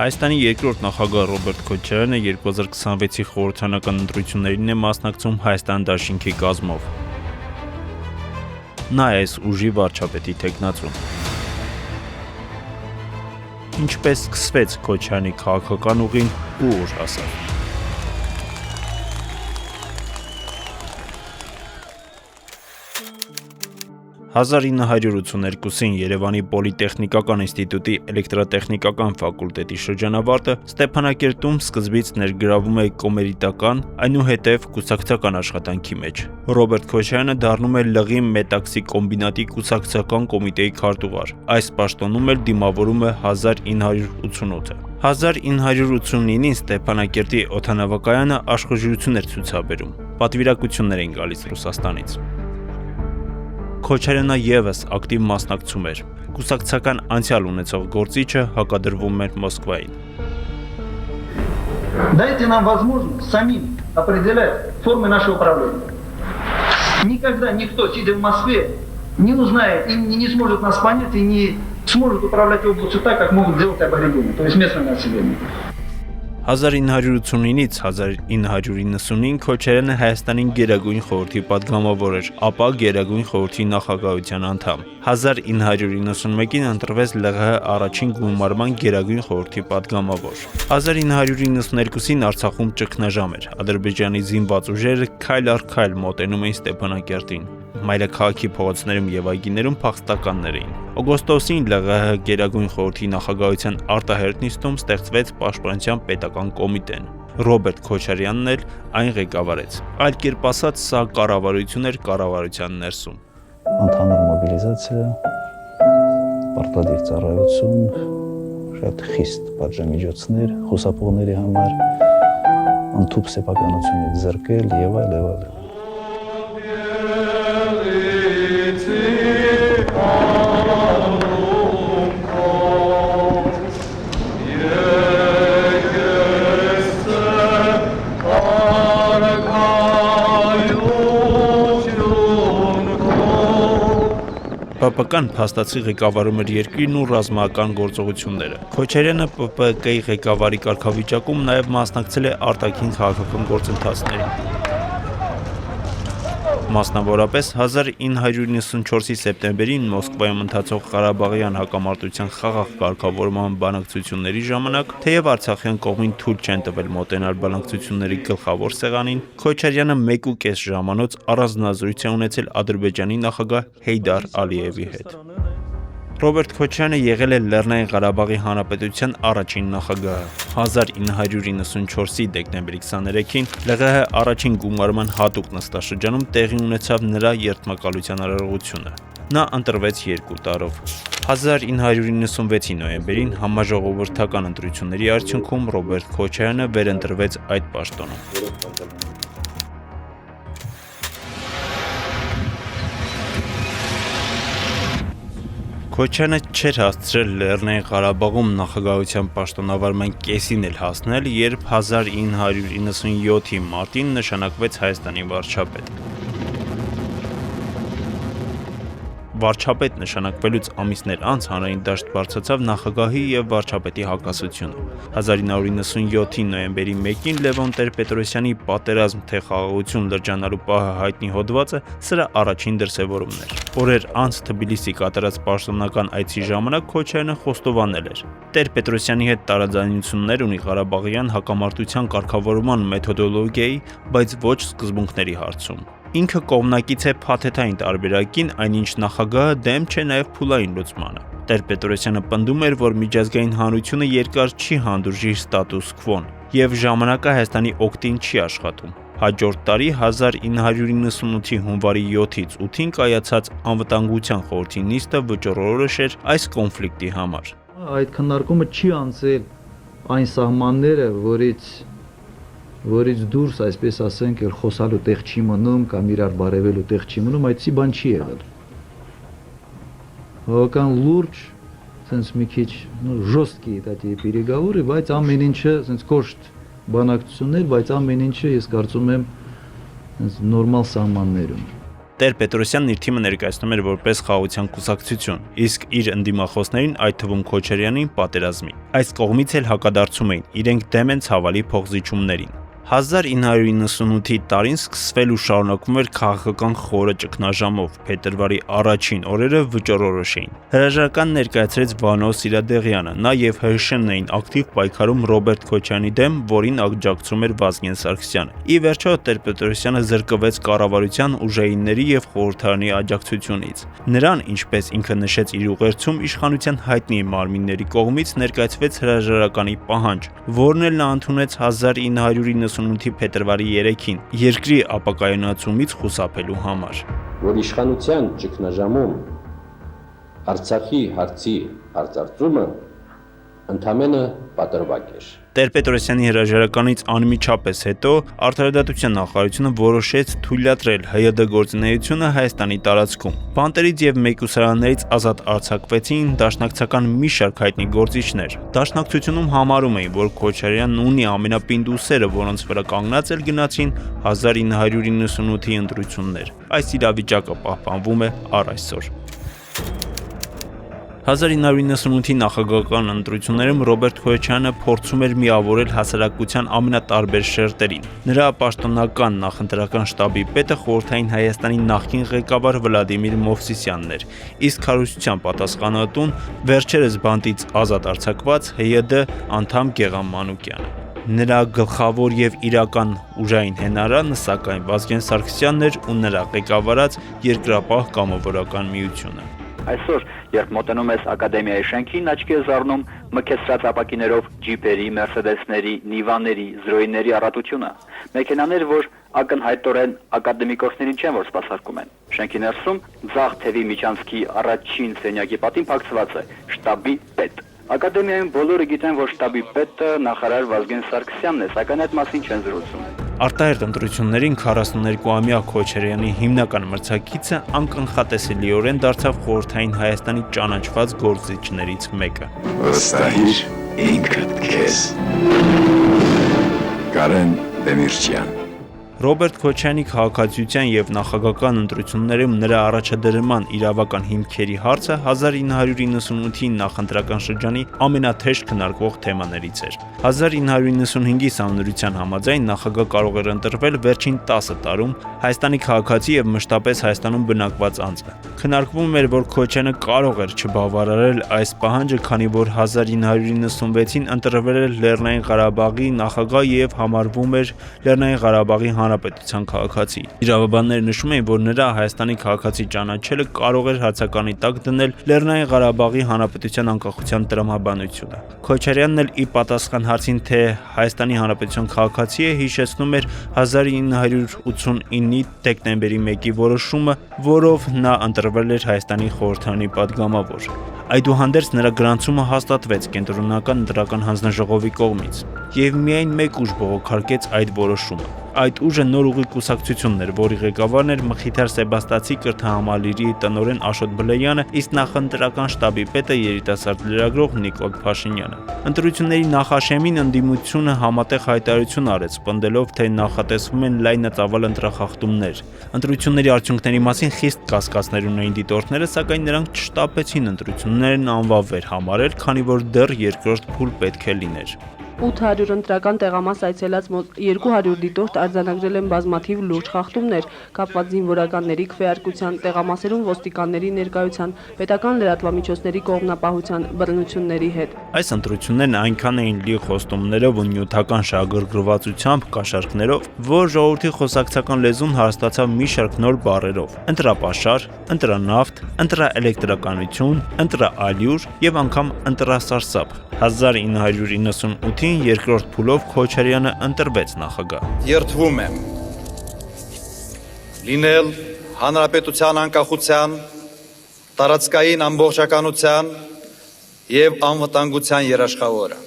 Հայաստանի երկրորդ նախագահ Ռոբերտ Քոչարյանը 2026-ի խորհրդարանական ընտրություններին է մասնակցում Հայաստան դաշինքի կազմով։ Նա է այս ուժի վարչապետի թեկնածուն։ Ինչպես սկսվեց Քոչարյանի քաղաքական ուղին ու ուր հասավ։ 1982-ին Երևանի Պոլիտեխնիկական ինստիտուտի էլեկտրատեխնիկական ֆակուլտետի շրջանավարտը Ստեփանակերտում սկզբից ներգրավում է կոմերիտական, այնուհետև կուսակցական աշխատանքի մեջ։ Ռոբերտ Քոչարյանը դառնում է Լղի Մետաքսի կոմբինատի կուսակցական կոմիտեի քարտուղար։ Այս պաշտոնում էլ դիմավորում է 1988-ը։ 1989-ին Ստեփանակերտի օդանավակայանը աշխուժություն էր ցուցաբերում։ Պատվիրակություններ էին գալիս Ռուսաստանից։ Քոչարյանը եւս ակտիվ մասնակցում էր։ Կուսակցական անցյալ ունեցող գործիչը հակադրվում էր Մոսկվային։ Дайте нам возможность самим определять формы нашего управления. Никогда никто, сидя в Москве, не узнает и не сможет нас понять и не сможет управлять областью так, как могут делать аборигены, то есть местное население. 1989-ից 1999 Քոչարյանը Հայաստանին Գերագույն խորհրդի պատգամավոր էր, ապա Գերագույն խորհրդի նախագահության անդամ։ 1991-ին ընտրվեց ԼՂՀ առաջին գումարման Գերագույն խորհրդի պատգամավոր։ 1992-ին Արցախում ճգնաժամ էր։ Ադրբեջանի զինված ուժերը քայլ առ քայլ մոտենում էին Ստեփանակերտին։ Մայրաքաղաքի փողոցներում եւ այգիներում փախստականներ էին։ Օգոստոսին ԼՂՀ Գերագույն խորհրդի նախագահության արտահերթ նիստում ստեղծվեց Պաշտպանության պետական կոմիտեն։ Ռոբերտ Քոչարյանն էլ այն ղեկավարեց։ Այլ կերպ ասած, սա կառավարություն էր կառավարության ներսում։ Ընդհանուր մոբիլիզացիա, պարտադիր ծառայություն, շատ խիստ պատժամիջոցներ խուսափողների համար, ընդհանուր սեփականությունից զրկել եւ այլ։ ՊՊԿ-ն փաստացի ղեկավարում էր երկրին ու ռազմական գործողությունները։ Քոչարյանը ՊՊԿ-ի ղեկավարի կարգավիճակում նաև մասնակցել է արտաքին քաղաքական գործընթացներին։ Մասնավորապես 1994-ի սեպտեմբերին Մոսկվայում ընթացող Ղարաբաղյան հակամարտության խաղաղ կարգավորման բանակցությունների ժամանակ, թեև արցախյան կողմին թույլ չեն տվել մոտենալ բանակցությունների գլխավոր սեղանին, Քոչարյանը 1.5 ժամանոց առանձնազրույց է ունեցել Ադրբեջանի նախագահ Հեյդար Ալիևի հետ։ Ռոբերտ Քոչարյանը եղել է Լեռնային Ղարաբաղի Հանրապետության առաջին նախագահը։ 1994-ի դեկտեմբերի 23-ին ԼՂՀ առաջին գումարման հատուկ նստաշրջանում տեղի ունեցավ նրա երդմակալության արարողությունը։ Նա ընտրվեց 2 տարով։ 1996-ի նոյեմբերին համաժողովրդական ընտրությունների արդյունքում Ռոբերտ Քոչարյանը վերընտրվեց այդ պաշտոնում։ Քոչարյանը չէր հասցրել Լեռնային Ղարաբաղում նախագահության պաշտոնավարման կեսին էլ հասնել, երբ 1997-ի մարտին նշանակվեց Հայաստանի վարչապետ։ Վարչապետ նշանակվելուց ամիսներ անց հանրային դաշտ բարձրացավ նախագահի եւ վարչապետի հակասությունը։ 1997-ի նոյեմբերի 1-ին Լևոն Տեր-Պետրոսյանի պատերազմ թե խաղաղություն լրջանալու պահը հայտնի հոդվածը սրա առաջին դրսևորումն էր։ Օրեր անց Թբիլիսի կատարած պաշտոնական այցի ժամանակ Քոչարյանը խոստովանել էր. Տեր-Պետրոսյանի հետ տարաձայնություններ ունի Ղարաբաղյան հակամարտության կարգավորման մեթոդոլոգիայի, բայց ոչ սկզբունքների հարցում։ Ինքը կողմնակից է փաթեթային տարբերակին, այնինչ նախագահը դեմ չէ նաև փուլային լուծմանը։ Տեր-Պետրոսյանը պնդում էր, որ միջազգային հանրությունը երկար չի հանդուրժի ստատուս քվոն եւ ժամանակը Հայաստանի օգտին չի աշխատում։ Հաջորդ տարի 1998-ի հունվարի 7-ից 8-ին կայացած անվտանգության խորհրդի նիստը վճռորոշ էր այս կոնֆլիկտի համար։ Այդ քննարկումը չի անցել այն սահմանները, որից դուրս, այսպես ասենք, խոսալու տեղ չի մնում կամ իրար բարևելու տեղ չի մնում, այդպիսի բան չի եղել։ Բավական լուրջ, sense մի քիչ, ժոստկի դատի переговоры, բայց ամեն ինչը sense կոշտ բանակցություններ, բայց ամեն ինչը ես կարծում եմ նորմալ սահմաններում։ Տեր-Պետրոսյանն իր թիմը ներկայացնում էր որպես խաղաղության կուսակցություն, իսկ իր ընդդիմախոսներին, այդ թվում Քոչարյանին, պատերազմի։ Այս կողմից էլ հակադարձում էին, իրենք դեմ են ցավալի փոխզիջումներին։ 1998-ի տարին սկսվել ու շարունակվում էր քաղաքական խորը ճգնաժամով, փետրվարի առաջին օրերը վճռորոշ էին։ Հրաժարական ներկայացրեց Վանո Սիրադեղյանը, նա եւ ՀՀՇ-ն էին ակտիվ պայքարում Ռոբերտ Քոչարյանի դեմ, որին աջակցում էր Վազգեն Սարգսյանը։ Ի վերջո Տեր-Պետրոսյանը զրկվեց կառավարության ուժայինների եւ խորհրդարանի աջակցությունից։ Նրան, ինչպես ինքը նշեց իր ուղերձում, իշխանության հայտնի մարմինների կողմից ներկայացվեց հրաժարականի պահանջ, որն էլ նա ընդունեց 1998-ի փետրվարի 3-ին երկրի ապակայունացումից խուսափելու համար։ Որ իշխանության ճգնաժամում Արցախի հարցի արձարծումը ընդամենը պատրվակ էր։ Տեր-Պետրոսյանի հրաժարականից անմիջապես հետո Արդարադատության նախարարությունը որոշեց թույլատրել ՀՅԴ գործունեությունը Հայաստանի տարածքում։ Բանտերից եւ մեկուսարաններից ազատ արձակվեցին դաշնակցական մի շարք հայտնի գործիչներ։ Դաշնակցությունում համարում էին, որ Քոչարյանն ունի ամենապինդ ուսերը, որոնց վրա կանգնած էլ գնացին 1998-ի ընտրություններ։ Այս իրավիճակը պահպանվում է առ այսօր։ 1998-ի նախագահական ընտրություններում Ռոբերտ Քոչարյանը փորձում էր միավորել հասարակության ամենատարբեր շերտերին։ Նրա պաշտոնական նախընտրական շտաբի պետը խորհրդային Հայաստանի նախկին ղեկավար Վլադիմիր Մովսիսյանն էր, իսկ քարոզչության պատասխանատուն վերջերս բանտից ազատ արձակված ՀՅԴ անդամ Գեղամ Մանուկյանը։ Նրա գլխավոր եւ իրական ուժային հենարանը սակայն Վազգեն Սարգսյանն էր ու նրա ղեկավարած Երկրապահ կամավորական միությունը։ Այսօր, երբ մոտենում ես ակադեմիայի շենքին, աչքի է զարնում մքեցրած ապակիներով ջիպերի, մերսեդեսների, նիվաների, զրոյիների առատությունը։ Մեքենաներ, որ ակնհայտորեն ակադեմիկոսներին չեն, որ սպասարկում են։ Շենքի ներսում ձախ թևի միջանցքի առաջին սենյակի պատին փակցված է շտաբի պետ։ Ակադեմիայում բոլորը գիտեն, որ շտաբի պետը նախարար Վազգեն Սարգսյանն է, սակայն այդ մասին չեն զրուցում։ Արտահերտ ընտրություններին 42-ամյա Քոչարյանի հիմնական մրցակիցը անկանխատեսելիորեն դարձավ խորհրդային Հայաստանի ճանաչված գործիչներից մեկը։ Վստահիր ինքդ քեզ։ Կարեն Դեմիրճյան։ Ռոբերտ Քոչարյանի քաղաքացիության եւ նախագահական ընտրություններում նրա առաջադրման իրավական հիմքերի հարցը 1998-ի նախընտրական շրջանի ամենաթեժ քննարկվող թեմաներից էր։ 1995-ի սահմանադրության համաձայն նախագահ կարող էր ընտրվել վերջին 10 տարում Հայաստանի քաղաքացի եւ մշտապես Հայաստանում բնակված անձը։ Քննարկվում էր, որ Քոչարյանը կարող էր չբավարարել այս պահանջը, քանի որ 1996-ին ընտրվել էր Լեռնային Ղարաբաղի նախագահ եւ համարվում էր Լեռնային Ղարաբաղի Հանրապետության քաղաքացի։ Իրավաբանները նշում էին, որ նրա Հայաստանի քաղաքացի ճանաչելը կարող էր հարցականի տակ դնել Լեռնային Ղարաբաղի Հանրապետության անկախության տրամաբանությունը։ Քոչարյանն էլ ի պատասխան հարցին, թե Հայաստանի Հանրապետության քաղաքացի է, հիշեցնում էր 1989-ի դեկտեմբերի 1-ի որոշումը, որով նա ընտրվել էր Հայաստանի խորհրդարանի падգամավոր։ Այդուհանդերձ նրա գրանցումը հաստատվեց կենտրոնական ընտրական հանձնաժողովի կողմից, եւ միայն մեկ ուժ բողոքարկեց այդ որոշումը։ Այդ ուժը Նոր ուղի կուսակցությունն էր, որի ղեկավարն էր Մխիթար Սեբաստացի կրթահամալիրի տնօրեն Աշոտ Բլեյանը, իսկ նախընտրական շտաբի պետը երիտասարդ լրագրող Նիկոլ Փաշինյանը։ Ընտրությունների նախաշեմին ընդդիմությունը համատեղ հայտարարություն արեց, պնդելով, թե նախատեսվում են լայնածավալ ընտրախախտումներ։ Ընտրությունների արդյունքների մասին խիստ կասկածներ ունեին դիտորդները, սակայն նրանք չշտապեցին ընտրություններն անվավեր համարել, քանի որ դեռ երկրորդ փուլ պետք է լիներ։ 800 ընտրական տեղամաս այցելած մոտ 200 դիտորդ արձանագրել են բազմաթիվ լուրջ խախտումներ, կապված զինվորականների քվեարկության, տեղամասերում ոստիկանների ներկայության, պետական լրատվամիջոցների կողմնապահության, բռնությունների հետ։ Այս ընտրություններն այնքան էին լի խոստումներով ու նյութական շահագրգռվածությամբ, կաշառքներով, որ ժողովրդի խոսակցական լեզուն հարստացավ մի շարք նոր բառերով՝ ընտրապաշար, ընտրանավթ, ընտրաէլեկտրականություն, ընտրաալյուր եւ անգամ ընտրասարսափ։ 1998-ին երկրորդ փուլով Քոչարյանը ընտրվեց նախագահ։ Երդվում եմ լինել հանրապետության անկախության, տարածքային ամբողջականության եւ անվտանգության երաշխավորը։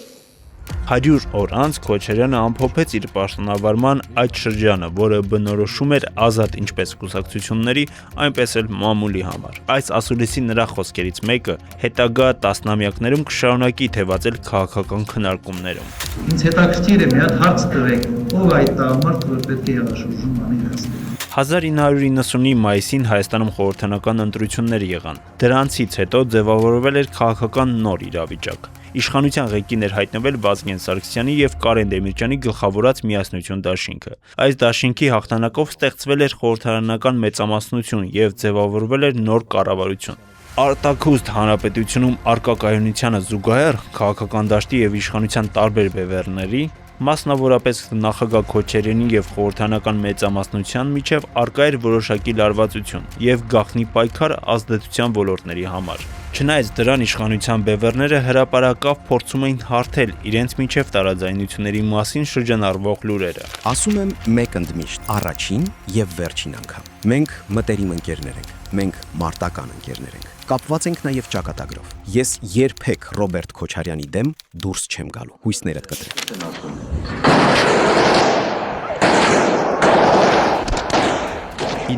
100 օր անց Քոչարյանը ամփոփեց իր պաշտոնավարման այդ շրջանը, որը բնորոշում էր ազատ ինչպես կուսակցությունների, այնպես էլ մամուլի համար։ Այս ասուլիսի նրա խոսքերից մեկը հետագա տասնամյակներում կշարունակի թևածել քաղաքական քննարկումներում։ Ինձ հետաքրքիր է մի հատ հարց տվեք, ով այդ տղամարդը որ պետք է հեղաշրջում անի դասը։ 1990-ի մայիսին Հայաստանում խորհրդանական ընտրություններ եղան։ Դրանցից հետո ձևավորվել էր քաղաքական նոր իրավիճակ։ Իշխանության ղեկին էր հայտնվել Վազգեն Սարգսյանի եւ Կարեն Դեմիրճյանի գլխավորած Միասնություն դաշինքը։ Այս դաշինքի հաղթանակով ստեղծվել էր խորհրդարանական մեծամասնություն եւ ձևավորվել էր նոր կառավարություն։ Արտաքուստ հանրապետությունում արկա կայունությանը զուգահեռ քաղաքական դաշտի եւ իշխանության տարբեր բևեռների, մասնավորապես նախագահ Քոչարյանի եւ խորհրդարանական մեծամասնության միջև արկա էր որոշակի լարվածություն եւ գաղտնի պայքար ազդեցության ոլորտների համար։ Չնայած դրան իշխանության բևեռները հրապարակավ փորձում էին հարթել իրենց միջև տարաձայնությունների մասին շրջանառվող լուրերը։ Ասում եմ մեկ ընդմիշտ, առաջին եւ վերջին անգամ։ Մենք մտերիմ ընկերներ ենք, մենք մարտական ընկերներ ենք։ Կապված ենք նաեւ ճակատագրով։ Ես երբեք Ռոբերտ Քոչարյանի դեմ դուրս չեմ գալու։ Հույսներդ կտրեք։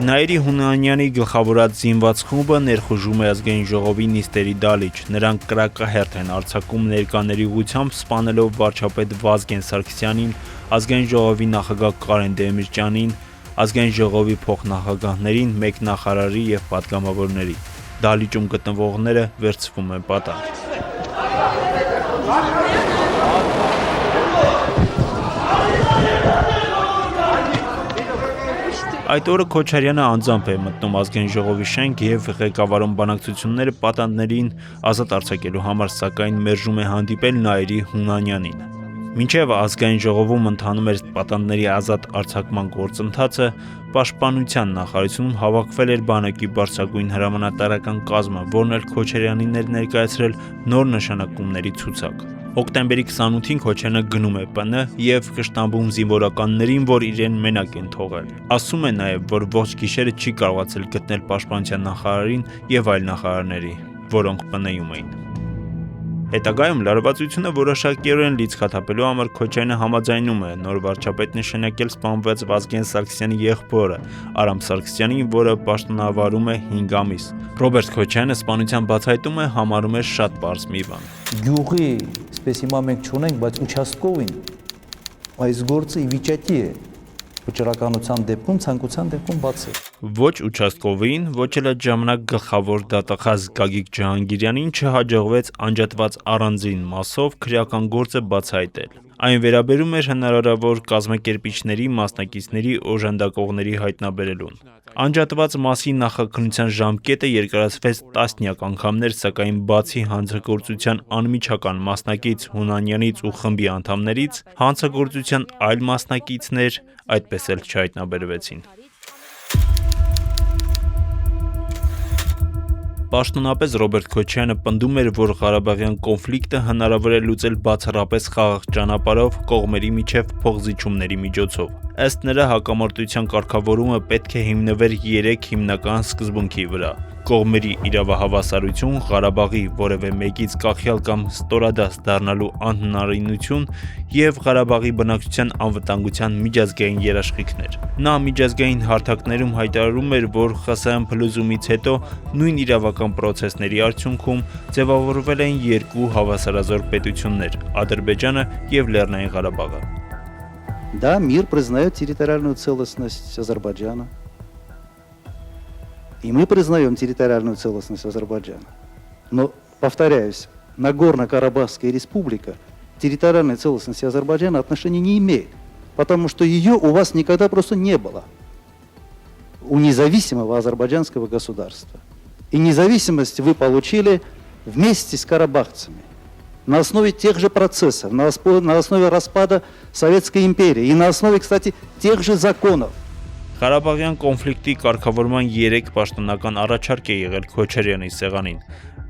Նայիրի Հունանյանի գլխավորած զինված խումբը ներխուժում է ազգային ժողովի նիստերի դալիճ։ Նրանք կրակահերթ են արձակում ներկաների ուղղությամբ սպանելով վարչապետ Վազգեն Սարգսյանին, ազգային ժողովի նախագահ Կարեն Դեմիրճյանին, ազգային ժողովի փոխնախագահներին, մեկ նախարարի եւ պատգամավորների։ Դալիճում գտնվողները վերցվում են պատանդ։ Այդ օրը Քոչարյանը անձամբ է մտնում ազգային ժողովի շենք եւ ղեկավարում բանակցությունները պատանդներին ազատ արձակելու համար, սակայն մերժում է հանդիպել Նայիրի Հունանյանին։ Մինչև ազգային ժողովում ընթանում էր պատանդների ազատ արձակման գործընթացը, Պաշտպանության նախարարությունում հավաքվել էր բանակի բարձրագույն հրամանատարական կազմը, որն էլ Քոչարյանին էր ներկայացրել նոր նշանակումների ցուցակ։ Հոկտեմբերի 28-ին Քոչարյանը գնում է ՊՆ եւ կշտամբում զինվորականներին, որ իրեն մենակ են թողել։ Ասում է նաեւ, որ ողջ գիշերը չի կարողացել գտնել պաշտպանության նախարարին եւ այլ նախարարների, որոնք ՊՆ-ում էին։ Հետագայում լարվածությունը որոշակիորեն լիցքաթափելու համար Քոչարյանը համաձայնում է նոր վարչապետ նշանակել սպանված Վազգեն Սարգսյանի եղբորը Արամ Սարգսյանին, որը պաշտոնավարում է 5 ամիս։ Ռոբերտ Քոչարյանը սպանության բացահայտումը համարում է շատ պարզ մի բան։ Գյուղի, այսպես հիմա մենք չունենք, բայց ուչաստկովին այս գործը ի վիճակի է վճռականության դեպքում, ցանկության դեպքում բացել։ Ոչ ուչաստկովին, ոչ էլ այդ ժամանակ գլխավոր դատախազ Գագիկ Ջահանգիրյանին չհաջողվեց անջատված առանձին մասով քրեական գործը բացահայտել։ Այն վերաբերում էր հնարավորավոր կազմակերպիչների, մասնակիցների, օժանդակողների հայտնաբերելուն։ Անջատված մասի նախաքննության ժամկետը երկարացվեց տասնյակ անգամներ, սակայն բացի հանցագործության անմիջական մասնակից Հունանյանից ու խմբի անդամներից, հանցագործության այլ մասնակիցներ այդպես էլ չհայտնաբերվեցին։ Պաշտոնապես Ռոբերտ Քոչարյանը պնդում էր, որ Ղարաբաղյան կոնֆլիկտը հնարավոր է լուծել բացառապես խաղաղ ճանապարհով կողմերի միջև փոխզիջումների միջոցով։ Ըստ նրա հակամարտության կարգավորումը պետք է հիմնվեր 3 հիմնական սկզբունքի վրա. կողմերի իրավահավասարություն, Ղարաբաղի որևէ մեկից կախյալ կամ ստորադաս դառնալու անհնարինություն եւ Ղարաբաղի բնակչության անվտանգության միջազգային երաշխիքներ։ Նա միջազգային հարթակներում հայտարարում էր, որ ԽՍՀՄ փլուզումից հետո նույն իրավական պրոցեսների արդյունքում ձևավորվել են երկու հավասարազոր պետություններ՝ Ադրբեջանը եւ Լեռնային Ղարաբաղը։ Да, мир признает территориальную целостность Азербайджана. И мы признаем территориальную целостность Азербайджана. Но, повторяюсь, Нагорно-Карабахская республика территориальной целостности Азербайджана отношения не имеет, потому что ее у вас никогда просто не было, у независимого азербайджанского государства. И независимость вы получили вместе с карабахцами, на основе тех же процессов, на основе распада Советской империи и на основе, кстати, тех же законов. Ղարաբաղյան կոնֆլիկտի կարգավորման 3 պաշտոնական առաջարկ է եղել Քոչարյանի սեղանին։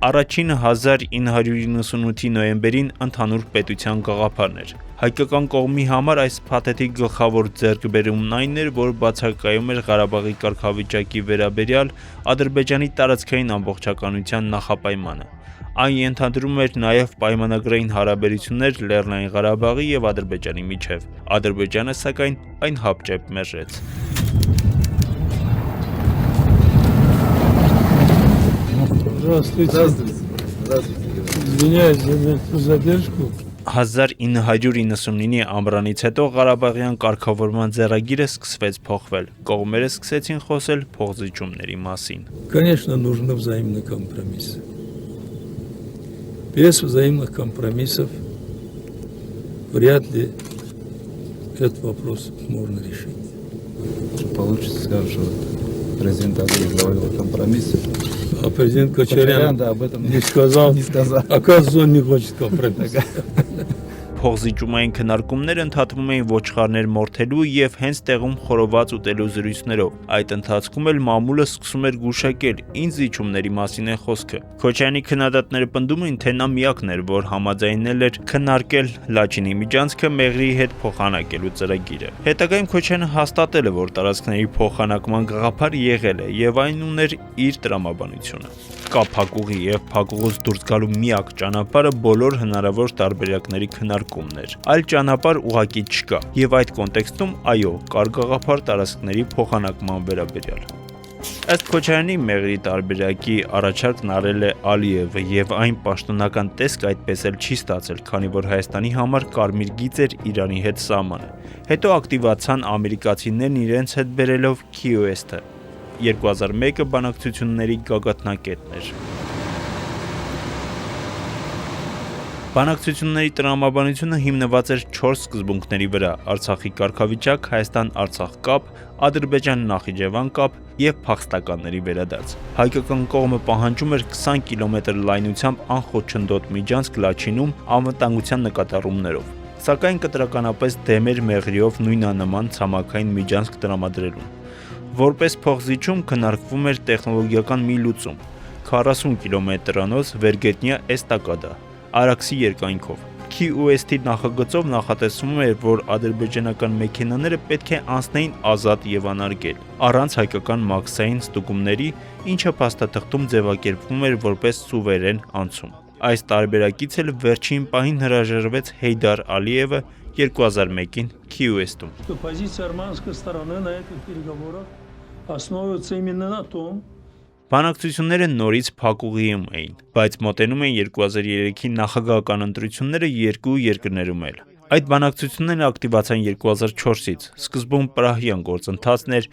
Առաջինը 1998-ի նոյեմբերին ընդհանուր պետության գաղափարն էր։ Հայկական կողմի համար այս փաթեթի գլխավոր ձեռքբերումն այն էր, որ բացակայում էր Ղարաբաղի կարգավիճակի վերաբերյալ Ադրբեջանի տարածքային ամբողջականության նախապայմանը։ Այն ենթադրում էր նաև պայմանագրային հարաբերություններ Լեռնային Ղարաբաղի եւ Ադրբեջանի միջև։ Ադրբեջանը, սակայն, այն հապճեպ մերժեց։ Извиняюсь за задержку. 1999 ամռանից հետո Ղարաբաղյան կարգավորման ձեռագիրը սկսվեց փոխվել։ Կողմերը սկսեցին խոսել փոխզիջումների մասին։ Конечно, нужны взаимные компромиссы. Без взаимных компромиссов вряд ли этот вопрос можно решить. Получится, скажем, что президент Алиев говорил о компромиссе. А президент Кочарян об этом не сказал. Оказывается, он не хочет компромисса. Փոխզիջումային քննարկումները ընթացվում էին ոչխարներ մորթելու եւ հենց տեղում խորոված ուտելու զրույցներով։ Այդ ընթացքում էլ մամուլը սկսում էր գուշակել, ինչ զիջումների մասին է խոսքը։ Քոչարյանի քննադատները պնդում էին, թե նա միակն էր, որ համաձայնել էր քննարկել Լաչինի միջանցքը Մեղրիի հետ փոխանակելու ծրագիրը։ Հետագայում Քոչարյանը հաստատել է, որ տարածքների փոխանակման գաղափար եղել է եւ այն ուներ իր տրամաբանությունը։ Կա փակուղի եւ փակուղուց դուրս գալու միակ ճանապարհը բոլոր հնարավոր տարբերակների քննարկումն էր։ Այլ ճանապարհ ուղղակի չկա, եւ այդ կոնտեքստում այո, կար գաղափար տարածքների փոխանակման վերաբերյալ։ Ըստ Քոչարյանի Մեղրի տարբերակի առաջարկն արել է Ալիևը եւ այն պաշտոնական տեսք այդպես էլ չի ստացել, քանի որ Հայաստանի համար կարմիր գիծ էր Իրանի հետ սահմանը։ Հետո ակտիվացան ամերիկացիներն իրենց հետ բերելով KOST-ը։ 2001-ը բանակցությունների գագաթնակետն էր։ Բանակցությունների տրամաբանությունը հիմնված էր 4 սկզբունքների վրա՝ Արցախի կարգավիճակ, Հայաստան-Արցախ կապ, Ադրբեջան-Նախիջևան կապ եւ փախստականների վերադարձ։ Հայկական կողմը պահանջում էր 20 կիլոմետր լայնությամբ անխոչնդոտ միջանցք Լաչինում անվտանգության նկատառումներով, սակայն կտրականապես դեմ էր Մեղրիով նույնանման ցամաքային միջանցք տրամադրելուն։ Որպես փոխզիջում քննարկվում էր տեխնոլոգիական մի լուծում՝ 40 կիլոմետրանոց վերգետնյա էստակադա, Արաքսի երկայնքով։ KOST-ի նախագծով նախատեսվում էր, որ ադրբեջանական մեքենաները պետք է անցնեին ազատ եւ անարգել, առանց հայկական մաքսային ստուգումների, ինչը փաստաթղթում ձևակերպվում էր որպես սուվերեն անցում։ Այս տարբերակից էլ վերջին պահին հրաժարվեց Հեյդար Ալիևը 2001-ին KOST-ում։ Позиция армянской стороны на этих переговорах основывается именно на том, Բանակցությունները նորից փակուղիում էին, բայց մոտենում են 2003-ի նախագահական ընտրությունները երկու երկրներում էլ։ Այդ բանակցությունները ակտիվացան 2004-ից, սկզբում պրահյան գործընթացն էր,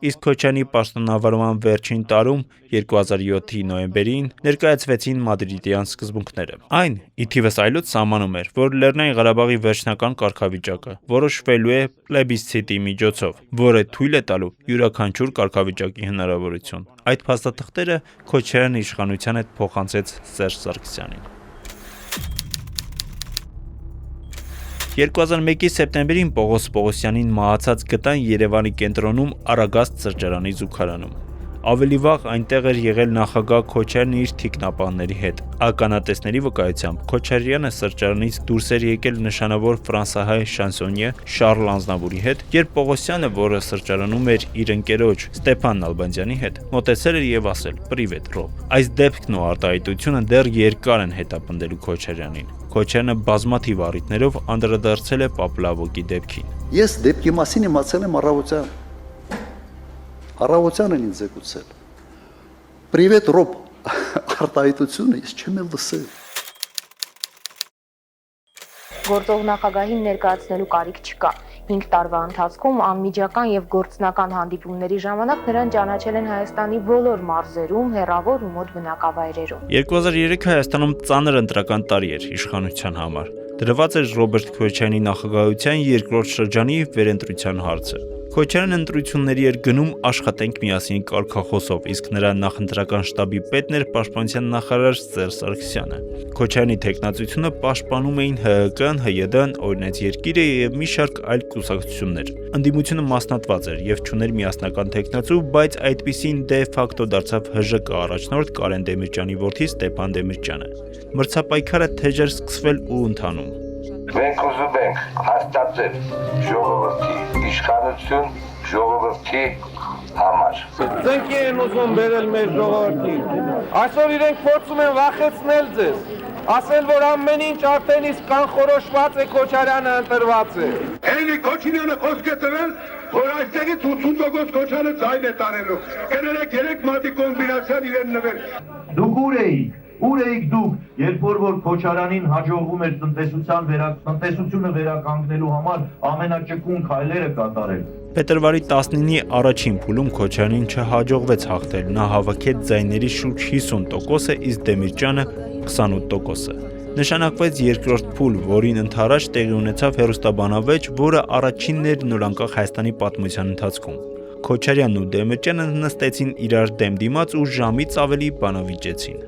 իսկ Քոչարյանի պաշտոնավարման վերջին տարում 2007-ի նոյեմբերին ներկայացվեցին մադրիդյան սկզբունքները։ Այն ի թիվս այլոց սահմանում էր, որ Լեռնային Ղարաբաղի վերջնական կարգավիճակը որոշվելու է պլեբիսցիտի միջոցով, որը թույլ է տալու յուրաքանչյուր կարգավիճակի հնարավորություն։ Այդ փաստաթղթերը Քոչարյանի իշխանության հետ փոխանցեց Սերժ Սարգսյանին։ 2001-ի սեպտեմբերին Պողոս Պողոսյանին մահացած գտան Երևանի կենտրոնում Արագաստ սրճարանի զուգարանում։ Ավելի վաղ այնտեղ էր եղել նախագահ Քոչարյանը իր թիկնապահների հետ։ Ականատեսների վկայությամբ Քոչարյանը սրճարանից դուրս էր եկել նշանավոր ֆրանսահայ շանսոնյե Շարլ Անձնավուրի հետ, երբ Պողոսյանը, որը սրճարանում էր իր ընկերոջ Ստեփան Նալբանդյանի հետ, մոտեցել էր եւ ասել. «Պրիվետ, Ռոբ»։ Այս դեպքն ու արտահայտությունը դեռ երկար են հետապնդելու Քոչարյանին։ Քոչարյանը բազմաթիվ առիթներով անդրադարձել է Պապլավոկի դեպքին։ Ես դեպքի մասին իմացել եմ առավոտյան։ Առավոտյան են ինձ եկուցել։ Պրիվետ Ռոբ, արտահայտությունը ես չեմ էլ լսել։ Գործող նախագահին ներկայացնելու կարիք չկա։ 5 տարվա ընթացքում անմիջական եւ գործնական հանդիպումների ժամանակ նրան ճանաչել են Հայաստանի բոլոր մարզերում, հեռավոր ու մոտ բնակավայրերում։ 2003 Հայաստանում ծանր ընտրական տարի էր իշխանության համար։ Դրված էր Ռոբերտ Քոչարյանի նախագահության երկրորդ շրջանի վերընտրության հարցը։ Քոչարյանը ընտրությունների էր գնում աշխատենք միասին կարգախոսով, իսկ նրա նախընտրական շտաբի պետն էր պաշտպանության նախարար Սերժ Սարգսյանը։ Քոչարյանի թեկնածությունը պաշտպանում էին ՀՀԿ-ն, ՀՅԴ-ն, Օրինաց երկիրը եւ մի շարք այլ կուսակցություններ։ Ընդդիմությունը մասնատված էր եւ չուներ միասնական թեկնածու, բայց այդպիսին դե ֆակտո դարձավ ՀԺԿ առաջնորդ Կարեն Դեմիրճյանի որդի Ստեփան Դեմիրճյանը։ Մրցապայքարը թեժ էր սկսվել ու ընթանում։ Մենք ուզում ենք հաստատել ժողովրդի իշխանություն, ժողովրդի համար։ Ձենքի են ուզում բերել մեր ժողովրդին։ Այսօր իրենք փորձում են վախեցնել ձեզ, ասել, որ ամեն ինչ արդեն իսկ կանխորոշված է, Քոչարյանը ընտրված է։ Էլի Քոչարյանը խոսք է տվել, որ այստեղից 80% Քոչարյանը ձայն է տարելու։ Կներեք 3 մատի կոմբինացիան իրեն նվեր։ Դուք ուր էիք դուք, երբ որ Քոչարյանին հաջողվում էր տնտեսությունը վերականգնելու համար ամենաճկուն քայլերը կատարել։ Փետրվարի 19-ի առաջին փուլում Քոչարյանին չհաջողվեց հաղթել, նա հավաքեց ձայների շուրջ 50%-ը, իսկ Դեմիրճյանը 28%-ը։ Նշանակվեց երկրորդ փուլ, որին ընդառաջ տեղի ունեցավ հեռուստաբանավեճ, որը առաջինն էր նորանկախ Հայաստանի պատմության ընթացքում։ Քոչարյանն ու Դեմիրճյանը նստեցին իրար դեմ դիմաց ու ժամից ավելի բանավիճեցին։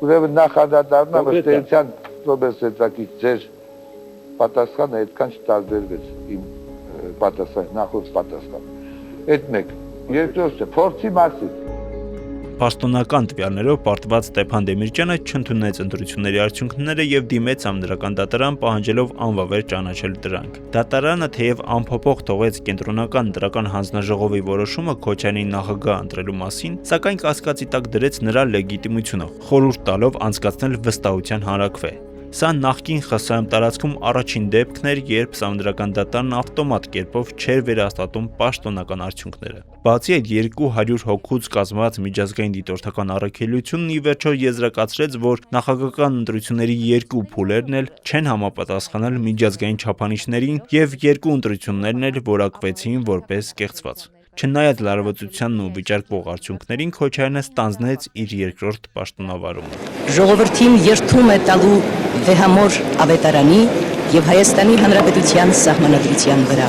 Ուրեմն նախադառնա վստահության Ռոբերտ Սեծակի ձեր պատասխանը այդքան չտարբերվեց իմ նախորդ պատասխան։ Այդ մեկ, երկրորդը փորձի մասին։ Պաշտոնական տվյալներով պարտված Ստեփան Դեմիրճյանը չընդունեց ընտրությունների արդյունքները եւ դիմեց Ամենական դատարան պահանջելով անվավեր ճանաչել դրանք։ Դատարանը թեև անփոփոխ թողեց կենտրոնական ընտրական հանձնաժողովի որոշումը Քոչարյանի նախագահ ընտրելու մասին, սակայն կասկածի տակ դրեց նրա լեգիտիմությունը, խորհուրդ տալով անցկացնել վստահության հանրաքվե։ Սա նախկին ԽՍՀՄ տարածքում առաջին դեպքն էր, երբ Սահմանադրական դատարանն ավտոմատ կերպով չէր վերահաստատում պաշտոնական արդյունքները։ Բացի այդ 200 հոգուց կազմված միջազգային դիտորդական առաքելությունն ի վերջո եզրակացրեց, որ նախագահական ընտրությունների 2 փուլերն էլ չեն համապատասխանել միջազգային չափանիշներին եւ 2 ընտրություններն էլ որակվեցին որպես կեղծված։ Չնայած լարվածությանն ու վիճարկվող արդյունքներին, Քոչարյանը ստանձնեց իր երկրորդ պաշտոնավարումը։ Ժողովրդին երդում է տալու վեհամոր ավետարանի եւ Հայաստանի Հանրապետության Սահմանադրության վրա։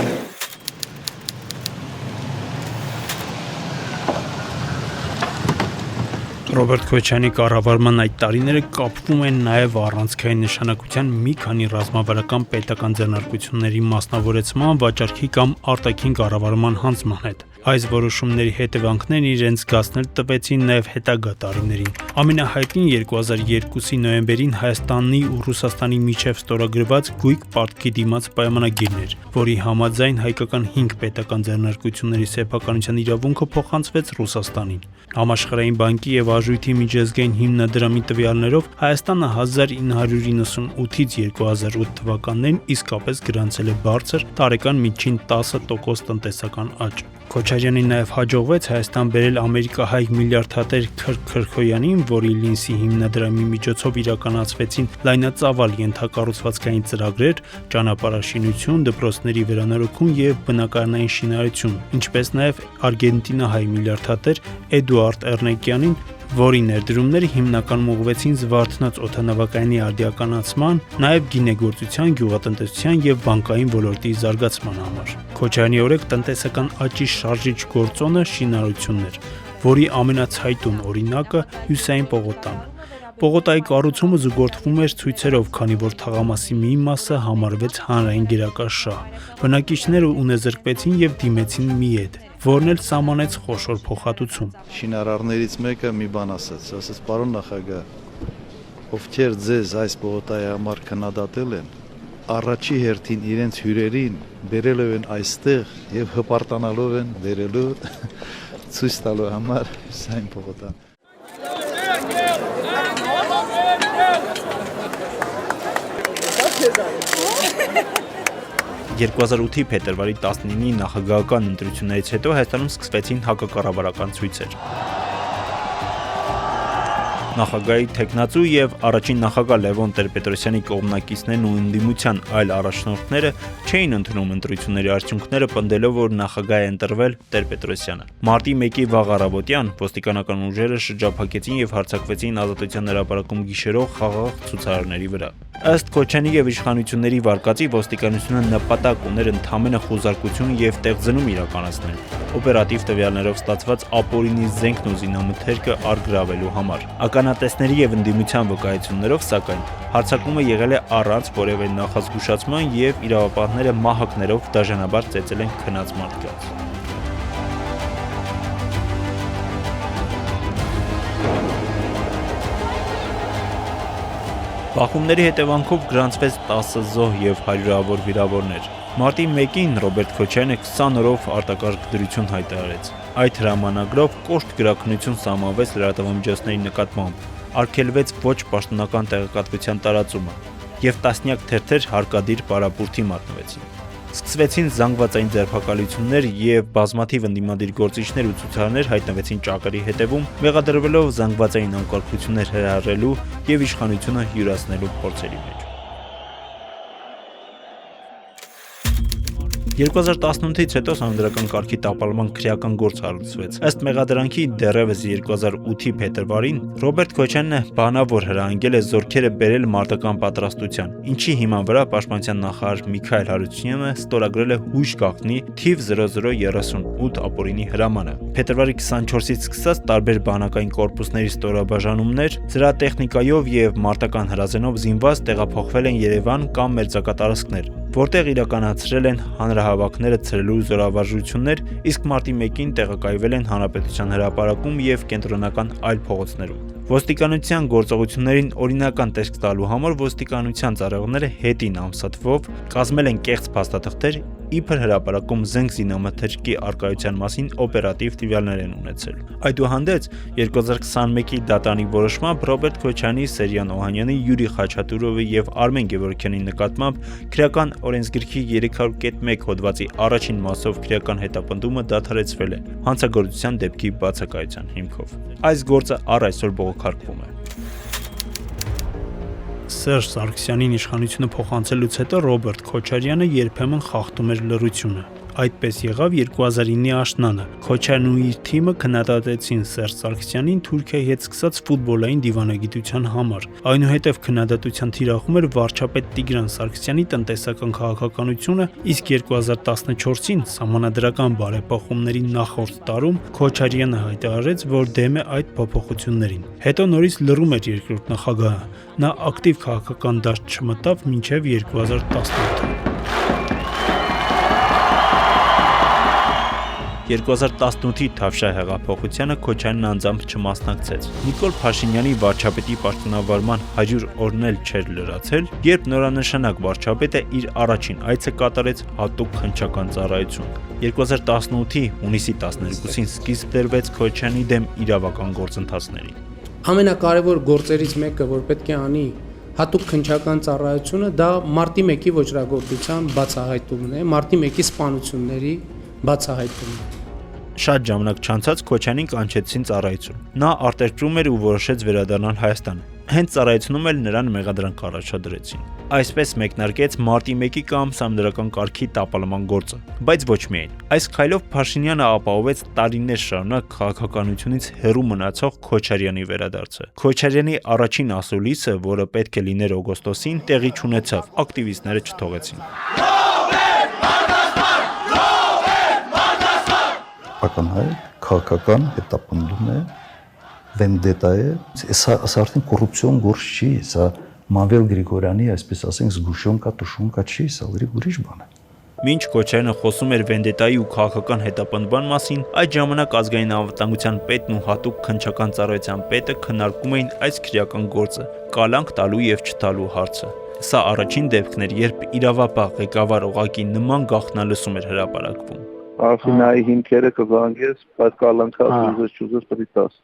Ռոբերտ Քոչարյանի կառավարման այդ տարիները կապվում են նաև առանցքային նշանակության մի քանի ռազմավարական պետական ձեռնարկությունների մասնավորեցման, վաճառքի կամ արտաքին կառավարման հանձնման հետ։ Այս որոշումների հետևանքներն իրենց զգացնել տվեցին նաև հետագա տարիներին։ Ամենահայտնին 2002-ի նոյեմբերին Հայաստանի ու Ռուսաստանի միջև ստորագրված Գույք պարտքի դիմաց պայմանագիրն էր, որի համաձայն հայկական 5 պետական ձեռնարկությունների սեփականության իրավունքը փոխանցվեց Ռուսաստանին։ Համաշխարհային բանկի եւ Արժույթի միջազգային հիմնադրամի տվյալներով Հայաստանը 1998-ից 2008 թվականներին իսկապես գրանցել է բարձր տարեկան միջին 10% տնտեսական աճ։ Քոչարյանին նաև հաջողվեց Հայաստան բերել ամերիկահայ միլիարդատեր Քրկ Քրքոյանին, որի Լինսի հիմնադրամի միջոցով իրականացվեցին լայնածավալ ենթակառուցվածքային ծրագրեր, ճանապարհաշինություն, դպրոցների վերանորոգում եւ բնակարանային շինարարություն, ինչպես նաև արգենտինահայ միլիարդատեր Էդուարդ Էռնեկյանին, որի ներդրումները հիմնականում ուղղվեցին Զվարթնոց օդանավակայանի արդիականացման, նաև գինեգործության, գյուղատնտեսության եւ բանկային ոլորտի զարգացման համար։ Քոչարյանի օրոք տնտեսական աճի շարժիչ գործոնը շինարարությունն էր, որի ամենացայտուն օրինակը Հյուսային պողոտան։ Պողոտայի կառուցումը զուգորդվում էր ցույցերով, քանի որ թաղամասի մի մասը համարվեց հանրային գերակաշահ։ Բնակիչները ունեզրկվեցին եւ դիմեցին մի ետ, որն էլ սահմանեց խոշոր փոխհատուցում։ Շինարարներից մեկը մի բան ասաց, պարոն նախագահ, ովքեր ձեզ այս պողոտայի համար քննադատել են, առաջի հերթին իրենց հյուրերին բերելով են այստեղ եւ հպարտանալով են բերելու ցույց տալու համար Հյուսային պողոտան։ 2008-ի փետրվարի 19-ի նախագահական ընտրություններից հետո Հայաստանում սկսվեցին հակակառավարական ցույցեր։ Նախագահի թեկնածու եւ առաջին նախագահ Լևոն Տեր-Պետրոսյանի կողմնակիցներն ու ընդդիմության այլ առաջնորդները չէին ընդունում ընտրությունների արդյունքները, պնդելով, որ նախագահ է ընտրվել Տեր-Պետրոսյանը։ Մարտի 1-ի վաղ առավոտյան ոստիկանական ուժերը շրջափակեցին եւ հարձակվեցին Ազատության հրապարակում գիշերող խաղաղ ցուցարարների վրա։ Ըստ Քոչարյանի եւ իշխանությունների վարկածի ոստիկանությունը նպատակ ուներ ընդհանրապես խոզարկություն եւ տեղձնում իրականացնել, օպերատիվ տվյալներով ստացված ապօրինի զենքն ու զինամթերքը առգրավելու համար։ Ականատեսների եւ ընդդիմության վկայություններով, սակայն, հարձակումը եղել է առանց որևէ նախազգուշացման եւ իրավապահները մահակներով դաժանաբար ծեծել են քնած մարդկանց։ Բախումների հետևանքով գրանցվեց 10 զոհ եւ հարյուրավոր վիրավորներ։ Մարտի 1-ին Ռոբերտ Քոչարյանը 20 օրով արտակարգ դրություն հայտարարեց։ Այդ հրամանագրով կոշտ գրաքննություն սահմանվեց լրատվամիջոցների նկատմամբ, արգելվեց ոչ պաշտոնական տեղեկատվության տարածումը եւ տասնյակ թերթեր հարկադիր պարապուրդի մատնվեցին։ Սկսվեցին զանգվածային ձերբակալություններ եւ բազմաթիվ ընդդիմադիր գործիչներ ու ցուցարարներ հայտնվեցին ճակերի հետևում, մեղադրվելով զանգվածային անկարգություններ հրահրելու եւ իշխանությունը յուրացնելու փորձերի մեջ։ 2018-ից հետո համանդրական կարգի տապալման քրեական գործ հարուցվեց։ Ըստ մեղադրանքի դեռևս 2008-ի փետրվարին Ռոբերտ Քոչարյանը բանավոր հրահանգել է զորքերը բերել մարտական պատրաստության, ինչի հիման վրա պաշտպանության նախարար Միքայել Հարությունյանը ստորագրել է հույժ գաղտնի թիվ 0038 ապօրինի հրամանը։ Փետրվարի 24-ից սկսած տարբեր բանակային կորպուսների ստորաբաժանումներ զրահատեխնիկայով եւ մարտական հրազենով զինված տեղափոխվել են Երևան կամ մերձակատարածքներ, որտեղ իրականացրել են հանրահավաքները ցրելու զորավարժություններ, իսկ մարտի 1-ին տեղակայվել են Հանրապետության հրապարակում եւ կենտրոնական այլ փողոցներում։ Ոստիկանության գործողություններին օրինական տեսք տալու համար ոստիկանության ծառայողները հետին ամսաթվով կազմել են կեղծ փաստաթղթեր, իբր հրապարակում զենք զինամթերքի արկայության մասին օպերատիվ տվյալներ են ունեցել։ Այդուհանդերձ 2021-ի դատանի որոշմամբ Ռոբերտ Քոչարյանի, Սերյան Օհանյանի, Յուրի Խաչատուրովի եւ Արմեն Գևորգյանի նկատմամբ քրեական օրենսգրքի 301 հոդվածի առաջին մասով քրեական հետապնդումը դադարեցվել է հանցագործության դեպքի բացակայության հիմքով։ Այս գործը առ այսօր բողոքարկվում է։ Սերժ Սարգսյանին իշխանությունը փոխանցելուց հետո Ռոբերտ Քոչարյանը երբեմն խախտում էր լռությունը։ Այդպես եղավ 2009-ի աշնանը։ Քոչարյանն ու իր թիմը քննադատեցին Սերժ Սարգսյանին Թուրքիայի հետ սկսած ֆուտբոլային դիվանագիտության համար։ Այնուհետև քննադատության թիրախում էր վարչապետ Տիգրան Սարգսյանի տնտեսական քաղաքականությունը, իսկ 2014-ին սահմանադրական բարեփոխումների նախորդ տարում Քոչարյանը հայտարարեց, որ դեմ է այդ փոփոխություններին։ Հետո նորից լռում էր երկրորդ նախագահը։ Նա ակտիվ քաղաքական դաշտ չմտավ մինչև 2018։ 2018-ի Թավշյա հեղափոխությանը Քոչարյանն անձամբ չմասնակցեց։ Նիկոլ Փաշինյանի վարչապետի պաշտոնավարման 100 օրն էլ չէր լրացել, երբ նորանշանակ վարչապետը իր առաջին այցը կատարեց հատուկ քննչական ծառայություն։ 2018-ի հունիսի 12-ին սկիզբ դրվեց Քոչարյանի դեմ իրավական գործընթացներին։ Ամենակարևոր գործերից մեկը, որ պետք է անի հատուկ քննչական ծառայությունը, դա մարտի 1-ի ոճրագործության բացահայտումն է, մարտի 1-ի սպանությունների բացահայտումն է։ Շատ ժամանակ չանցած Քոչարյանին կանչեցին ծառայություն։ Նա արտերկրում էր ու որոշեց վերադառնալ Հայաստան։ Հենց ծառայությունում էլ նրան մեղադրանք առաջադրեցին։ Այսպես մեկնարկեց մարտի 1-ի կամ համանդրական կարգի տապալման գործը, բայց ոչ միայն։ Այս քայլով Փաշինյանը ապահովեց տարիներ շարունակ քաղաքականությունից հեռու մնացող Քոչարյանի վերադարձը։ Քոչարյանի առաջին ասուլիսը, որը պետք է լիներ օգոստոսին, տեղի չունեցավ, ակտիվիստները չթողեցին։ Ականհայտ քաղաքական հետապնդում է, վենդետա է, սա արդեն կոռուպցիոն գործ չի, սա Մավել Գրիգորյանի, այսպես ասենք, զգուշոնկա, տուշոնկա չի, սա ուրիշ բան է։ Մինչ Քոչարյանը խոսում էր վենդետայի ու քաղաքական հետապնդման մասին, այդ ժամանակ ազգային անվտանգության պետն ու հատուկ քննչական ծառայության պետը քննարկում էին այս քրեական գործը՝ կալանք տալու եւ չտալու հարցը։ Սա առաջին դեպքն էր, երբ իրավապահ ղեկավար օղակի նման գաղտնալսում էր հրապարակվում։ Афинայի հիմքերը կվանգես, բայց կալանքը ուզես պետք տաս։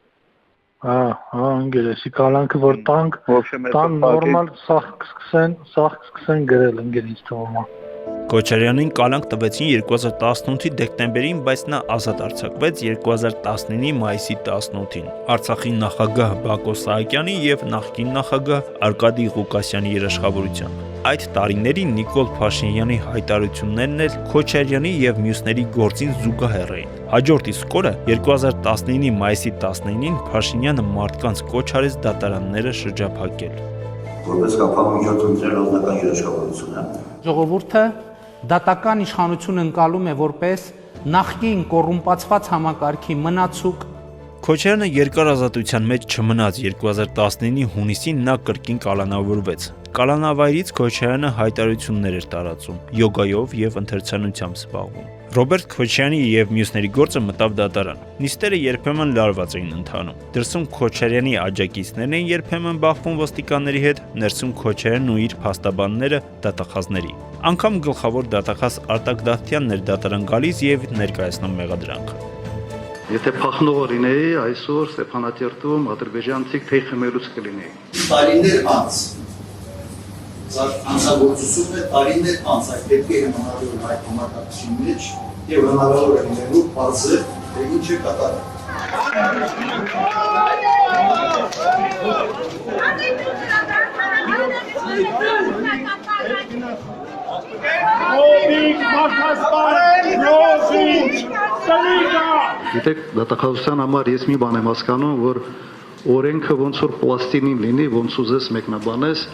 Ընկերեսի կալանքը որ տան նորմալ սախ սկսեն գրել ընկերից թվում է։ Քոչարյանին կալանք տվեցին 2018-ի դեկտեմբերին, բայց նա ազատ արձակվեց 2019-ի մայիսի 18-ին։ Արցախի նախագահ Բակո Սահակյանի եւ նախկին նախագահ Արկադի Ղուկասյանի երաշխավորությամբ։ Այդ տարիներին Նիկոլ Փաշինյանի հայտարարություններն էլ Քոչարյանի եւ մյուսների գործին զուգահեռ էին։ Հաջորդ իսկ օրը 2019-ի մայիսի 19-ին Փաշինյանը մարդկանց կոչ արեց դատարանները շրջափակել։ Որպես կապամիջոց ընտրել օգնական երաշխավորությունը։ Ժողովուրդը դատական իշխանություն ընկալում է որպես նախկին կոռումպացված համակարգի մնացուկ։ Քոչարյանը երկար ազատության մեջ չմնաց, 2019-ի հունիսին նա կրկին կալանավորվեց։ Կալանավայրից Քոչարյանը հայտարարություններ էր տարածում, յոգայով եւ ընթերցանությամբ զբաղվում։ Ռոբերտ Քոչարյանի եւ մյուսների գործը մտավ դատարան։ Նիստերը երբեմն լարված էին ընթանում։ Դրսում Քոչարյանի աջակիցներն էին երբեմն բախվում ոստիկանների հետ, ներսում Քոչարյանն ու իր փաստաբանները դատախազների։ Անգամ գլխավոր դատախազ Արտակ Դավթյանն էր դատարան գալիս եւ ներկայացնում մեղադրանքը։ Եթե փախնող լինեի, այսօր Ստեփանատերտում ադրբեջանցիք թեյ խմելուց կլինեի։ Տարիներ անց անցագործություն է, տարիներ անց այդ պետք է հնարավոր այդ համակարգչի մեջ եւ հնարավոր է լինելու բարձր թե ինչ է կատարվում։ Գիտեք, դատախազության համար ես մի բան եմ հասկանում, որ օրենքը ոնց որ պլաստինին լինի, ոնց ուզես մեկնաբանես։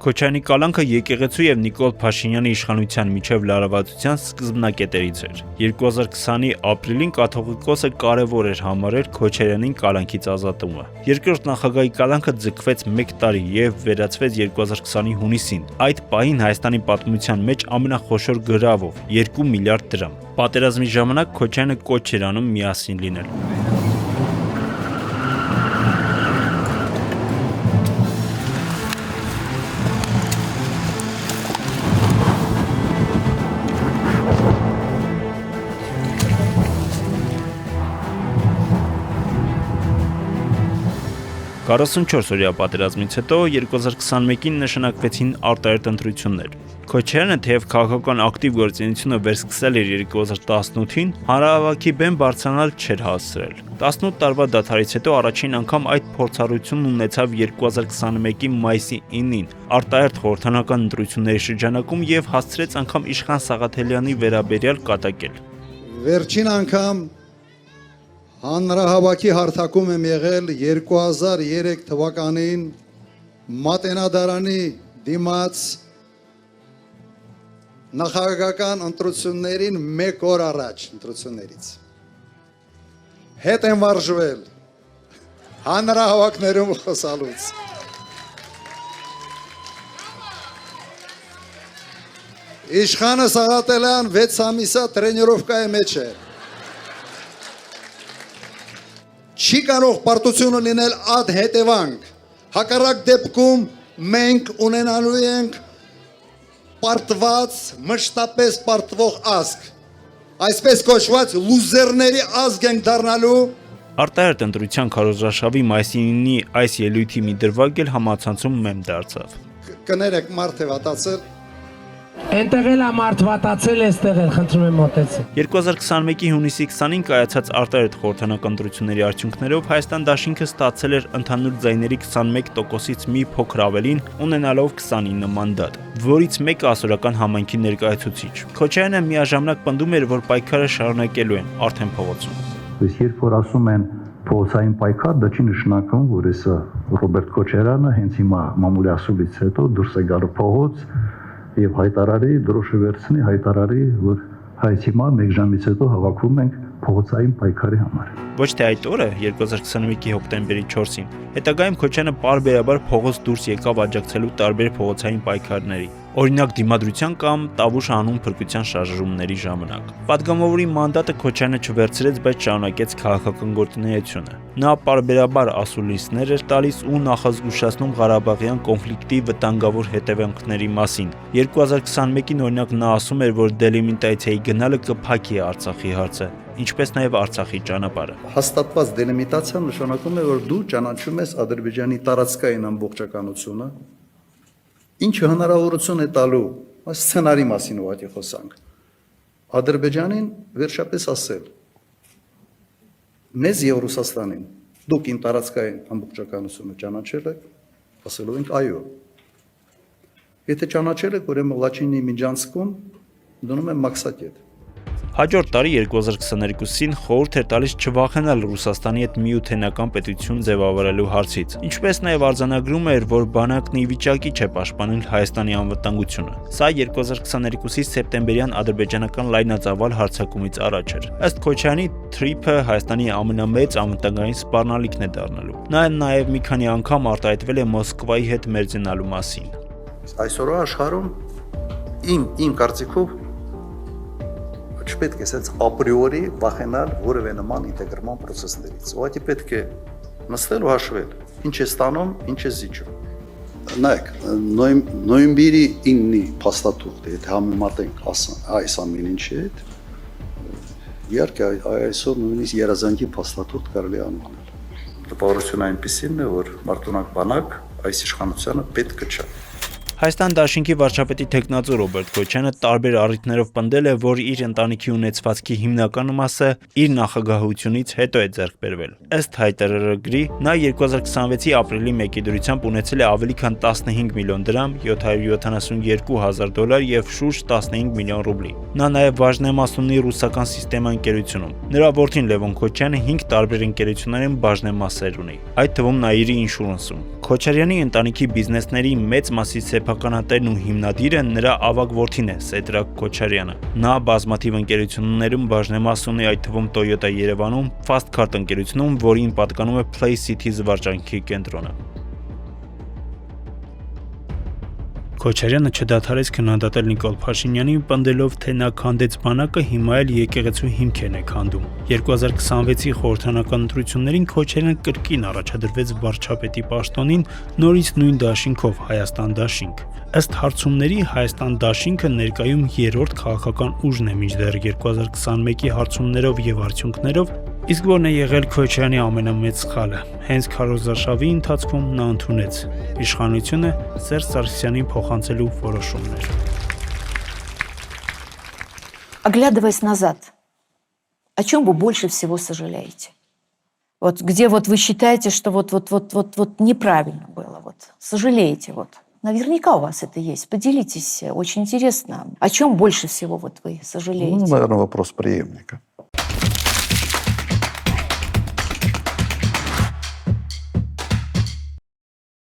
Քոչարյանի կալանքը եկեղեցու եւ Նիկոլ Փաշինյանի իշխանության միջև լարվածության սկզբնակետերից էր։ 2020-ի ապրիլին կաթողիկոսը կարևոր էր համարել Քոչարյանին կալանքից ազատումը։ Երկրորդ նախագահի կալանքը ձգվեց 1 տարի եւ վերացվեց 2020-ի հունիսին։ Այդ պահին Հայաստանի պատմության մեջ ամենախոշոր գրավով 2 միլիարդ դրամ։ Պատերազմի ժամանակ Քոչարյանը կոչ էր անում միասին լինել։ «44-օրյա պատերազմից հետո 2021-ին նշանակվեցին արտահերթ ընտրություններ։ Քոչարյանը թեև քաղաքական ակտիվ գործունեությունը վերսկսել էր 2018-ին, հանրահավաքի բեմ բարձրանալ չէր հասցրել։ 18 տարվա դադարից հետո առաջին անգամ այդ փորձառությունն ունեցավ 2021-ի մայիսի 9-ին արտահերթ խորհրդանական ընտրությունների շրջանակում եւ հասցրեց անգամ Իշխան Սաղաթելյանի վերաբերյալ կատակել։ Վերջին անգամ հանրահավաքի հարթակում եմ եղել 2003 թվականին Մատենադարանի դիմաց նախագահական ընտրություններին 1 օր առաջ ընտրություններից։ Հետ եմ վարժվել հանրահավաքներում խոսալուց։ Իշխանը Սաղաթելյան 6 ամիսա տրենիրովկայի մեջ է։ Չի կարող պարտությունը լինել ադ հետևանք, հակառակ դեպքում մենք ունենալու ենք պարտված, մշտապես պարտվող ազգ, այսպես կոչված լուզերների ազգ ենք դառնալու։ Արտահերթ ընտրության քարոզարշավի մայիսի 9-ի այս ելույթի մի դրվագ էլ համացանցում մեմ դարձավ։ Կներեք մարդ է վատացել։ Այնտեղ էլ ամարդ վատացել է, այստեղ էլ խնդրում եմ մոտեցեք։ 2021-ի հունիսի 20-ին կայացած արտահերթ խորհրդանական ընտրությունների արդյունքներով Հայաստան դաշինքը ստացել էր ընդհանուր ձայների 21%-ից մի փոքր ավելին, ունենալով 29 մանդատ, որից մեկը ասորական համայնքի ներկայացուցիչ։ Քոչարյանը միաժամանակ պնդում էր, որ պայքարը շարունակելու են արդեն փողոցում։ Իսկ երբ որ ասում են փողոցային պայքար, դա չի նշանակում, որ հեսա Ռոբերտ Քոչարյանը հենց հիմա մամուլի ասուլից հետո դուրս է գալու փողոց եւ հայտարարի դրոշը վերցնի, հայտարարի, որ հայց հիմա 1 ժամից հետո հավաքվում ենք փողոցային պայքարի համար։ Ոչ թե այդ օրը 2021-ի հոկտեմբերի 4-ին, հետագայում Քոչարյանը պարբերաբար փողոց դուրս եկավ աջակցելու տարբեր փողոցային պայքարների, օրինակ դիմադրության կամ Տավուշ անուն փրկության շարժումների ժամանակ։ Պատգամավորի մանդատը Քոչարյանը չվերցրեց, բայց շարունակեց քաղաքական գործունեությունը։ Նա պարբերաբար ասուլիսներ էր տալիս ու նախազգուշացնում Ղարաբաղյան կոնֆլիկտի վտանգավոր հետևանքների մասին։ 2021-ին օրինակ նա ասում էր, որ դելիմիտացիայի գնալը կփակի Արցախի հարցը, ինչպես նաև Արցախի ճանապարհը։ Հաստատված դելիմիտացիան նշանակում է, որ դու ճանաչում ես Ադրբեջանի տարածքային ամբողջականությունը, ինչը հնարավորություն է տալու սցենարի մասին ուղղակի խոսանք։ Ադրբեջանին վերջապես ասել. մեզ եւ Ռուսաստանին դուք իմ տարածքային ամբողջականությունը ճանաչել եք, ասելու ենք այո։ Եթե ճանաչել եք, ուրեմն Լաչինի Միջանցքում դնում եմ մաքսակետ։ Հաջորդ տարի 2022-ին խորհուրդ էր տալիս չվախենալ Ռուսաստանի հետ միութենական պետություն ձևավորելու հարցից, ինչպես նաև արձանագրում էր, որ բանակն ի վիճակի չէ պաշտպանել Հայաստանի անվտանգությունը։ Սա 2022-ի սեպտեմբերյան ադրբեջանական լայնածավալ հարձակումից առաջ էր։ Ըստ Քոչարյանի, թրիփը Հայաստանի ամենամեծ անվտանգային սպառնալիքն է դառնալու։ Նա նաև մի քանի անգամ արտահայտվել է Մոսկվայի հետ մերձենալու մասին։ Այսօրվա աշխարհում իմ կարծիքով չպետք է ասած ապրիորի վախենալ որևէ նման ինտեգրման process-ներից։ Ուղղակի պետք է նստել ու հաշվել, ինչ է ստանում, ինչ է զիջում։ Նայեք, նոյեմբերի 9-ի փաստաթուղթը, եթե համեմատենք այս ամեն ինչի հետ, իհարկե այսօր նույնիսկ երազանքի փաստաթուղթ կարելի է անվանել։ Տպավորությունը այնպեսին է, որ մարտունակ բանակ այս իշխանությանը պետք չէ։ Հայաստան դաշինքի վարչապետի թեկնածու Ռոբերտ Քոչյանը տարբեր առիթներով պնդել է, որ իր ընտանիքի ունեցվածքի հիմնական մասը իր նախագահությունից հետո է ձեռք բերվել։ Ըստ հայտարարագրի, նա 2026-ի ապրիլի 1-ի դրությամբ ունեցել է ավելի քան 15 միլիոն դրամ, $772,000 եւ շուրջ 15 միլիոն ռուբլի։ Նա նաեւ բաժնեմաս ունի ռուսական սիստեմա ընկերությունում։ Նրա որդին Լևոն Քոչյանը 5 տարբեր ընկերություններում բաժնեմասեր ունի, այդ թվում Նաիրի ինշուրանսում։ Քոչարյանի ընտանիքի բիզնեսների մեծ մասի սեփականատերն ու հիմնադիրը նրա ավագ որդին է Սեդրակ Քոչարյանը։ Նա բազմաթիվ ընկերություններում բաժնեմաս ունի, այդ թվում Toyota Երևանում, Fastcard ընկերությունում, որին պատկանում է Play City զվարճանքի կենտրոնը։ Քոչարյանը չդադարեց քննադատել Նիկոլ Փաշինյանին, պնդելով, թե նա քանդեց բանակը, հիմա էլ եկեղեցու հիմքերն է քանդում։ 2026-ի խորհրդանական ընտրություններին Քոչարյանը կրկին առաջադրվեց վարչապետի պաշտոնին, նորից նույն դաշինքով Հայաստան դաշինք։ Ըստ հարցումների Հայաստան դաշինքը ներկայում երրորդ քաղաքական ուժն է մինչդեռ 2021-ի հարցումներով եւ արդյունքներով, իսկ որն է եղել Քոչարյանի ամենամեծ սխալը։ Հենց քարոզարշավի ընթացքում նա ընդունեց իշխանությունը Սերժ Սարգսյանին փոխանցելու որոշումներ։ Оглядываясь назад, о чем вы больше всего сожалеете? Вот где вот вы считаете, что вот неправильно было, вот сожалеете, вот. Наверняка у вас это есть. Поделитесь, очень интересно. О чем больше всего вот вы сожалеете? Ну, наверное, вопрос преемника.